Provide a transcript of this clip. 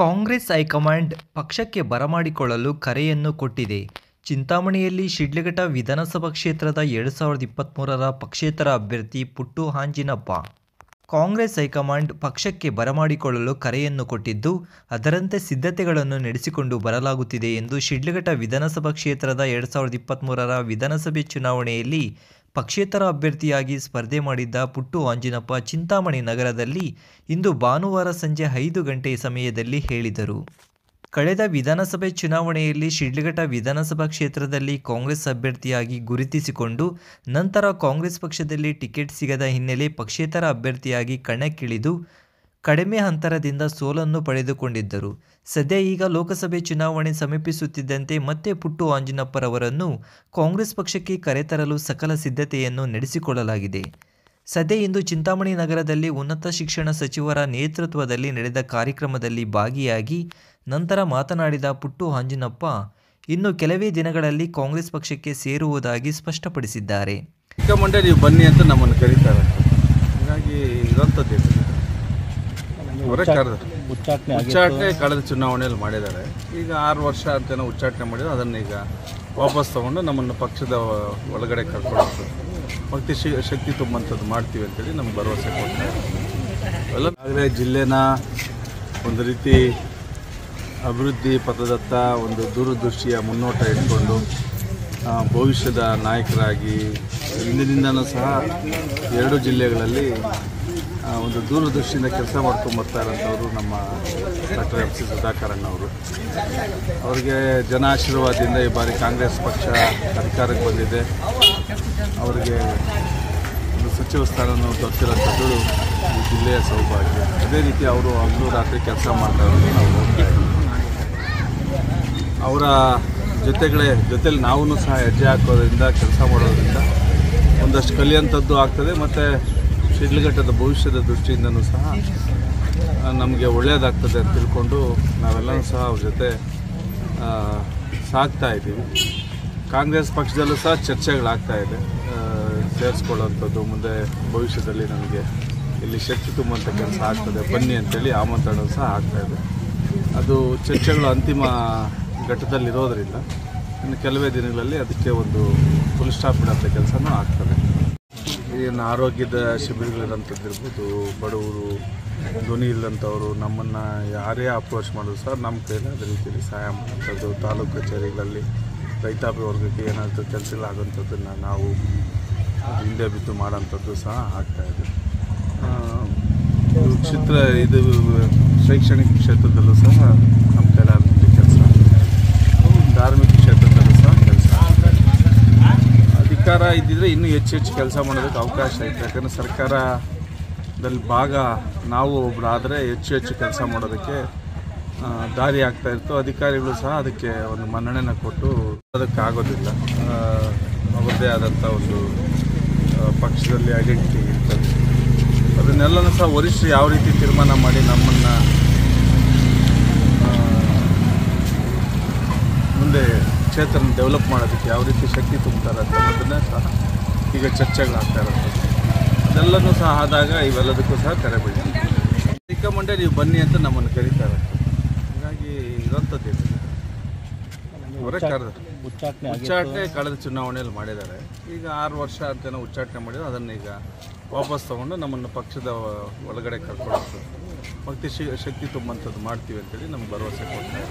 Congress high command ಪಕ್ಷಕ್ಕೆ ಬರಮಾಡಿಕೊಳ್ಳಲು ಕರೆಯನ್ನು ಕೊಟ್ಟಿದೆ. ಚಿಂತಾಮಣಿಯಲ್ಲಿ ಶಿಡ್ಲಘಟ್ಟ ವಿಧಾನಸಭಾ ಕ್ಷೇತ್ರದ 2023ರ ಪಕ್ಷೇತರ ಅಭ್ಯರ್ಥಿ ಪುಟ್ಟು ಆಂಜಿನಪ್ಪ ಕಾಂಗ್ರೆಸ್ ಹೈಕಮಾಂಡ್ ಪಕ್ಷಕ್ಕೆ ಬರಮಾಡಿಕೊಳ್ಳಲು ಕರೆಯನ್ನು ಕೊಟ್ಟಿದ್ದು, ಅದರಂತೆ ಸಿದ್ಧತೆಗಳನ್ನು ನಡೆಸಿಕೊಂಡು ಬರಲಾಗುತ್ತಿದೆ ಎಂದು ಶಿಡ್ಲಘಟ್ಟ ವಿಧಾನಸಭಾ ಕ್ಷೇತ್ರದ 2023ರ ವಿಧಾನಸಭೆ ಚುನಾವಣೆಯಲ್ಲಿ ಪಕ್ಷೇತರ ಅಭ್ಯರ್ಥಿಯಾಗಿ ಸ್ಪರ್ಧೆ ಮಾಡಿದ್ದ ಪುಟ್ಟು ಆಂಜಿನಪ್ಪ ಚಿಂತಾಮಣಿ ನಗರದಲ್ಲಿ ಇಂದು ಭಾನುವಾರ ಸಂಜೆ 5 ಗಂಟೆ ಸಮಯದಲ್ಲಿ ಹೇಳಿದರು. ಕಳೆದ ವಿಧಾನಸಭೆ ಚುನಾವಣೆಯಲ್ಲಿ ಶಿಡ್ಲಘಟ್ಟ ವಿಧಾನಸಭಾ ಕ್ಷೇತ್ರದಲ್ಲಿ ಕಾಂಗ್ರೆಸ್ ಅಭ್ಯರ್ಥಿಯಾಗಿ ಗುರುತಿಸಿಕೊಂಡು ನಂತರ ಕಾಂಗ್ರೆಸ್ ಪಕ್ಷದಲ್ಲಿ ಟಿಕೆಟ್ ಸಿಗದ ಹಿನ್ನೆಲೆ ಪಕ್ಷೇತರ ಅಭ್ಯರ್ಥಿಯಾಗಿ ಕಣಕ್ಕಿಳಿದು ಕಡಿಮೆ ಅಂತರದಿಂದ ಸೋಲನ್ನು ಪಡೆದುಕೊಂಡಿದ್ದರು. ಸದ್ಯ ಈಗ ಲೋಕಸಭೆ ಚುನಾವಣೆ ಸಮೀಪಿಸುತ್ತಿದ್ದಂತೆ ಮತ್ತೆ ಪುಟ್ಟು ಆಂಜಿನಪ್ಪರವರನ್ನು ಕಾಂಗ್ರೆಸ್ ಪಕ್ಷಕ್ಕೆ ಕರೆತರಲು ಸಕಲ ಸಿದ್ಧತೆಯನ್ನು ನಡೆಸಿಕೊಳ್ಳಲಾಗಿದೆ. ಸದ್ಯ ಇಂದು ಚಿಂತಾಮಣಿ ನಗರದಲ್ಲಿ ಉನ್ನತ ಶಿಕ್ಷಣ ಸಚಿವರ ನೇತೃತ್ವದಲ್ಲಿ ನಡೆದ ಕಾರ್ಯಕ್ರಮದಲ್ಲಿ ಭಾಗಿಯಾಗಿ ನಂತರ ಮಾತನಾಡಿದ ಪುಟ್ಟು ಆಂಜಿನಪ್ಪ, ಇನ್ನು ಕೆಲವೇ ದಿನಗಳಲ್ಲಿ ಕಾಂಗ್ರೆಸ್ ಪಕ್ಷಕ್ಕೆ ಸೇರುವುದಾಗಿ ಸ್ಪಷ್ಟಪಡಿಸಿದ್ದಾರೆ. ಹೈಕಮಾಂಡ್ ನೀವು ಬನ್ನಿ ಅಂತ ನಮ್ಮನ್ನು ಕರೀತಾರೆ. ಹೀಗಾಗಿ ಇರೋಂಥದ್ದು ಉಚ್ಚಾಟನೆ ಕಳೆದ ಚುನಾವಣೆಯಲ್ಲಿ ಮಾಡಿದ್ದಾರೆ. ಈಗ 6 ವರ್ಷ ಅಂತ ಉಚ್ಚಾಟನೆ ಮಾಡಿದ್ರು, ಅದನ್ನು ಈಗ ವಾಪಸ್ ತಗೊಂಡು ನಮ್ಮನ್ನು ಪಕ್ಷದ ಒಳಗಡೆ ಕರ್ಕೊಳ್ಳೋದು, ಭಕ್ತಿ ಶಕ್ತಿ ತುಂಬಂಥದ್ದು ಮಾಡ್ತೀವಿ ಅಂತೇಳಿ ನಮ್ಗೆ ಭರವಸೆ ಕೊಡ್ತಾರೆ. ಆಗಲೇ ಜಿಲ್ಲೆನ ಒಂದು ರೀತಿ ಅಭಿವೃದ್ಧಿ ಪಥದತ್ತ ಒಂದು ದೂರದೃಷ್ಟಿಯ ಮುನ್ನೋಟ ಇಟ್ಕೊಂಡು ಭವಿಷ್ಯದ ನಾಯಕರಾಗಿ ಇಂದಿನಿಂದನೂ ಸಹ 2 ಜಿಲ್ಲೆಗಳಲ್ಲಿ ಒಂದು ದೂರದೃಷ್ಟಿಯಿಂದ ಕೆಲಸ ಮಾಡ್ಕೊಂಬರ್ತಾ ಇರೋಂಥವ್ರು ನಮ್ಮ ಡಾಕ್ಟರ್ ಎಂ ಸಿ ಸುಧಾಕರಣ್ಣವರು. ಅವರಿಗೆ ಜನ ಆಶೀರ್ವಾದದಿಂದ ಈ ಬಾರಿ ಕಾಂಗ್ರೆಸ್ ಪಕ್ಷ ಅಧಿಕಾರಕ್ಕೆ ಬಂದಿದೆ. ಅವರಿಗೆ ಒಂದು ಸಚಿವ ಸ್ಥಾನವನ್ನು ದೊರೆತಿರೋಂಥದ್ದು ಈ ಜಿಲ್ಲೆಯ ಸೌಭಾಗ್ಯ. ಅದೇ ರೀತಿ ಅವರು ಹಗಲು ರಾತ್ರಿ ಕೆಲಸ ಮಾಡ್ತಾ ಇರೋದು ನಾವು ನೋಡ್ತಾ ಇದ್ದೀವಿ. ಅವರ ಜೊತೆಲಿ ನಾವೂ ಸಹ ಹೆಜ್ಜೆ ಹಾಕೋದ್ರಿಂದ, ಕೆಲಸ ಮಾಡೋದ್ರಿಂದ ಒಂದಷ್ಟು ಕಲಿಯುವಂಥದ್ದು ಆಗ್ತದೆ. ಮತ್ತು ಶಿಡ್ಲಘಟ್ಟದ ಭವಿಷ್ಯದ ದೃಷ್ಟಿಯಿಂದನೂ ಸಹ ನಮಗೆ ಒಳ್ಳೆಯದಾಗ್ತದೆ ಅಂತ ತಿಳ್ಕೊಂಡು ನಾವೆಲ್ಲರೂ ಸಹ ಅವ್ರ ಜೊತೆ ಸಾಗ್ತಾ ಇದ್ದೀವಿ. ಕಾಂಗ್ರೆಸ್ ಪಕ್ಷದಲ್ಲೂ ಸಹ ಚರ್ಚೆಗಳಾಗ್ತಾ ಇದೆ, ಸೇರಿಸ್ಕೊಳ್ಳೋವಂಥದ್ದು. ಮುಂದೆ ಭವಿಷ್ಯದಲ್ಲಿ ನಮಗೆ ಇಲ್ಲಿ ಶಕ್ತಿ ತುಂಬುವಂಥ ಕೆಲಸ ಆಗ್ತದೆ, ಬನ್ನಿ ಅಂತೇಳಿ ಆಮಂತ್ರಣ ಸಹ ಆಗ್ತಾಯಿದೆ. ಅದು ಚರ್ಚೆಗಳು ಅಂತಿಮ ಘಟ್ಟದಲ್ಲಿರೋದರಿಂದ ಇನ್ನು ಕೆಲವೇ ದಿನಗಳಲ್ಲಿ ಅದಕ್ಕೆ ಒಂದು ಫುಲ್ ಸ್ಟಾಪ್ ಬಿಡೋಂಥ ಕೆಲಸನೂ ಆಗ್ತದೆ. ಏನು ಆರೋಗ್ಯದ ಶಿಬಿರಗಳಿರೋಂಥದ್ದಿರ್ಬೋದು, ಬಡವರು, ಧ್ವನಿ ಇಲ್ಲದಂಥವರು ನಮ್ಮನ್ನು ಯಾರೇ ಅಪ್ರೋಚ್ ಮಾಡೋದು ಸಹ ನಮ್ಮ ಕೈಲಾದ ರೀತಿಯಲ್ಲಿ ಸಹಾಯ ಮಾಡೋಂಥದ್ದು. ತಾಲೂಕು ಕಚೇರಿಗಳಲ್ಲಿ ರೈತಾಪಿ ವರ್ಗಕ್ಕೆ ಏನಾದರೂ ಕೆಲಸಗಳಾಗೋಂಥದ್ದನ್ನು ನಾವು ಹಿಂದೆ ಬಿದ್ದು ಮಾಡೋಂಥದ್ದು ಸಹ ಆಗ್ತಾಯಿದೆ. ಇದು ಶೈಕ್ಷಣಿಕ ಕ್ಷೇತ್ರದಲ್ಲೂ ಸಹ ನಮ್ಮ ಕೈಲಾದ ಕೆಲಸ, ಧಾರ್ಮಿಕ ಕ್ಷೇತ್ರದಲ್ಲೂ ಸಹ ಕೆಲಸ. ಅಧಿಕಾರ ಇದ್ದಿದ್ರೆ ಇನ್ನೂ ಹೆಚ್ಚು ಕೆಲಸ ಮಾಡೋದಕ್ಕೆ ಅವಕಾಶ ಇತ್ತು. ಯಾಕಂದರೆ ಸರ್ಕಾರದಲ್ಲಿ ನಾವು ಒಬ್ಬರಾದರೆ ಹೆಚ್ಚು ಕೆಲಸ ಮಾಡೋದಕ್ಕೆ ದಾರಿ ಆಗ್ತಾಯಿತ್ತು. ಅಧಿಕಾರಿಗಳು ಸಹ ಅದಕ್ಕೆ ಒಂದು ಮನ್ನಣೆನ ಕೊಟ್ಟು ಅದಕ್ಕಾಗೋದಿಲ್ಲ. ಅವರದೇ ಆದಂಥ ಒಂದು ಪಕ್ಷದಲ್ಲಿ ಐಡೆಂಟಿಟಿ ಇರ್ತದೆ. ಅದನ್ನೆಲ್ಲನೂ ಸಹ ವರಿಷ್ಠರು ಯಾವ ರೀತಿ ತೀರ್ಮಾನ ಮಾಡಿ ನಮ್ಮನ್ನು ಮುಂದೆ ಕ್ಷೇತ್ರನ ಡೆವಲಪ್ ಮಾಡೋದಕ್ಕೆ ಯಾವ ರೀತಿ ಶಕ್ತಿ ತುಂಬ್ತಾರೆ ಅನ್ನೋದನ್ನೇ ಸಹ ಈಗ ಚರ್ಚೆಗಳಾಗ್ತಾ ಇರೋದು. ಅದೆಲ್ಲನೂ ಸಹ ಆದಾಗ ಇವೆಲ್ಲದಕ್ಕೂ ಸಹ ಕರೆ ಬಿಡ್ತೀವಿ. ಹೈಕಮಾಂಡ್ ನೀವು ಬನ್ನಿ ಅಂತ ನಮ್ಮನ್ನು ಕರೀತಾರೆ. ಹೀಗಾಗಿ ಇರೋಂಥದ್ದು ಉಚ್ಚಾಟನೆ ಕಳೆದ ಚುನಾವಣೆಯಲ್ಲಿ ಮಾಡಿದ್ದಾರೆ. ಈಗ 6 ವರ್ಷ ಅಂತ ಉಚ್ಚಾಟನೆ ಮಾಡಿದ್ರು, ಅದನ್ನು ಈಗ ವಾಪಸ್ ತಗೊಂಡು ನಮ್ಮನ್ನು ಪಕ್ಷದ ಒಳಗಡೆ ಕರ್ಕೊಳ್ಳೋದು, ಭಕ್ತಿ ಶಕ್ತಿ ತುಂಬಂಥದ್ದು ಮಾಡ್ತೀವಿ ಅಂತೇಳಿ ನಮ್ಗೆ ಭರವಸೆ ಕೊಡ್ತಾರೆ.